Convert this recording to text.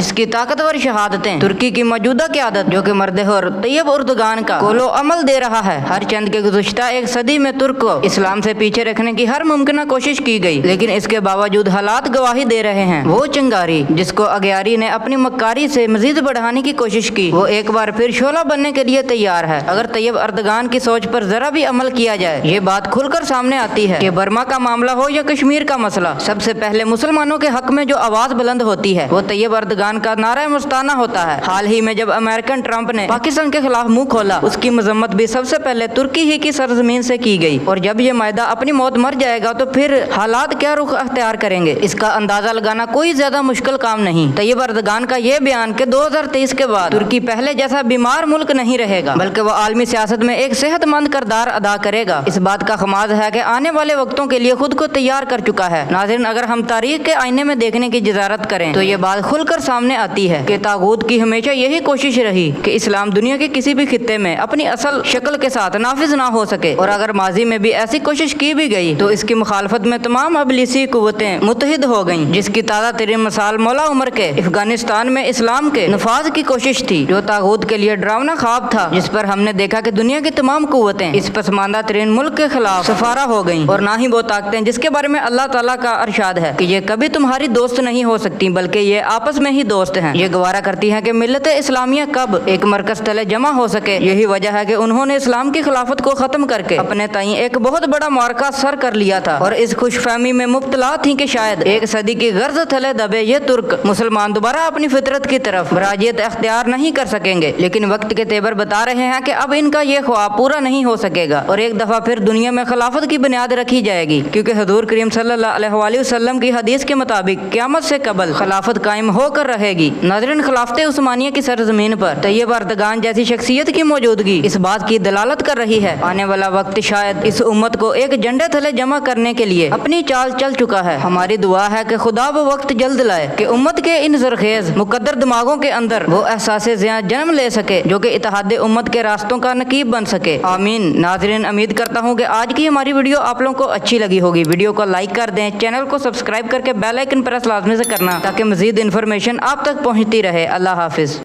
जिसकी ताकतवर शहादतें तुर्की की मौजूदा क़यादत जो कि मर्द और तैयब उर्दगान का कोलो अमल दे रहा है। हर चंद के गुज़श्ता एक सदी में तुर्क को इस्लाम से पीछे रखने की हर मुमकिन कोशिश की गई, लेकिन इसके बावजूद हालात गवाही दे रहे हैं। वो चिंगारी जिसको अग्यारी ने अपनी मक्कारी से मजीद बढ़ाने की कोशिश की, वो एक बार फिर शोला बनने के लिए तैयार है। अगर तैयब अर्दगान की सोच पर जरा भी अमल किया जाए, ये बात खुलकर सामने आती है कि बर्मा का मामला हो या कश्मीर का मसला, सबसे पहले मुसलमानों के हक में जो आवाज बुलंद होती है वो तैयब अर्दगान का नारा मुस्ताना होता है। हाल ही में जब अमेरिकन ट्रंप ने पाकिस्तान के खिलाफ मुंह खोला, उसकी मजम्मत भी सबसे पहले तुर्की ही की सरजमीन से की गई। और जब ये मायदा अपनी मौत मर जाएगा तो फिर हालात क्या रुख अख्तियार करेंगे, इसका अंदाजा लगाना कोई ज्यादा मुश्किल काम नहीं। तैयब अर्दगान का ये बयान कि 2023 के बाद तुर्की पहले जैसा बीमार मुल्क नहीं रहेगा, बल्कि वो आलमी सियासत में एक सेहतमंद किरदार अदा करेगा, इस बात का खमाज है कि आने वाले वक्तों के लिए खुद को तैयार कर चुका है। नाज़रीन, अगर हम तारीख के आईने में देखने की जिजारत करें तो ये बात खुलकर सामने आती है कि तागूत की हमेशा यही कोशिश रही कि इस्लाम दुनिया के किसी भी खित्ते में अपनी असल शक्ल के साथ नाफिज ना हो सके, और अगर माजी में भी ऐसी कोशिश की भी गई तो इसकी मुखालफत में तमाम अबलीसी कुव्वतें मुत्तहिद हो गईं, जिसकी ताज़ा तरीन मिसाल मौला उमर के अफगानिस्तान में इस्लाम के नफाज की कोशिश थी, जो तागूत के लिए डरावना ख्वाब था, जिस पर हमने देखा कि दुनिया की तमाम कुव्वतें इस पसमानदा तरीन मुल्क के खिलाफ सफारा हो गईं, और ना ही वो ताकतें जिसके बारे में अल्लाह ताला का अरशाद है कि ये कभी तुम्हारी दोस्त नहीं हो सकती, बल्कि ये आपस में ही दोस्त हैं। ये गवारा करती हैं कि मिल्लत इस्लामिया कब एक मरकज तले जमा हो सके। यही वजह है कि उन्होंने इस्लाम की खिलाफत को खत्म करके अपने ताई एक बहुत बड़ा मार्का सर कर लिया था, और इस खुशफहमी में मुब्तला थी कि शायद एक सदी की गर्ज थले दबे ये तुर्क मुसलमान दोबारा अपनी फितरत की तरफ बराजियत अख्तियार नहीं कर सकेंगे। लेकिन वक्त के तेवर बता रहे हैं कि अब इनका ये ख्वाब पूरा नहीं हो सकेगा, और एक दफा फिर दुनिया में खिलाफत की बुनियाद रखी जाएगी, क्योंकि हुजूर करीम सल्लल्लाहु अलैहि वसल्लम की हदीस के मुताबिक क़यामत से कबल खिलाफत कायम होकर रहेगी। नाज़रीन, खिलाफत उस्मानिया की सरजमीन पर तैयब अर्दगान जैसी शख्सियत की मौजूदगी इस बात की दलालत कर रही है। आने वाला वक्त शायद इस उम्मत को एक झंडे तले जमा करने के लिए अपनी चाल चल चुका है। हमारी दुआ है कि खुदा वो वक्त जल्द लाए कि उम्मत के इन ज़रखेज़ मुकद्दर दिमागों के अंदर वो एहसास ज़िया जन्म ले सके जो कि इत्तेहाद उम्मत के रास्तों का नकीब बन सके। आमीन। नाज़रीन, उम्मीद करता हूँ कि आज की हमारी वीडियो आप लोगों को अच्छी लगी होगी। वीडियो को लाइक कर दें, चैनल को सब्सक्राइब करके बेल आइकन प्रेस लाजमी से करना, ताकि मज़ीद इन्फॉर्मेशन आप तक पहुँचती रहे। अल्लाह हाफिज़।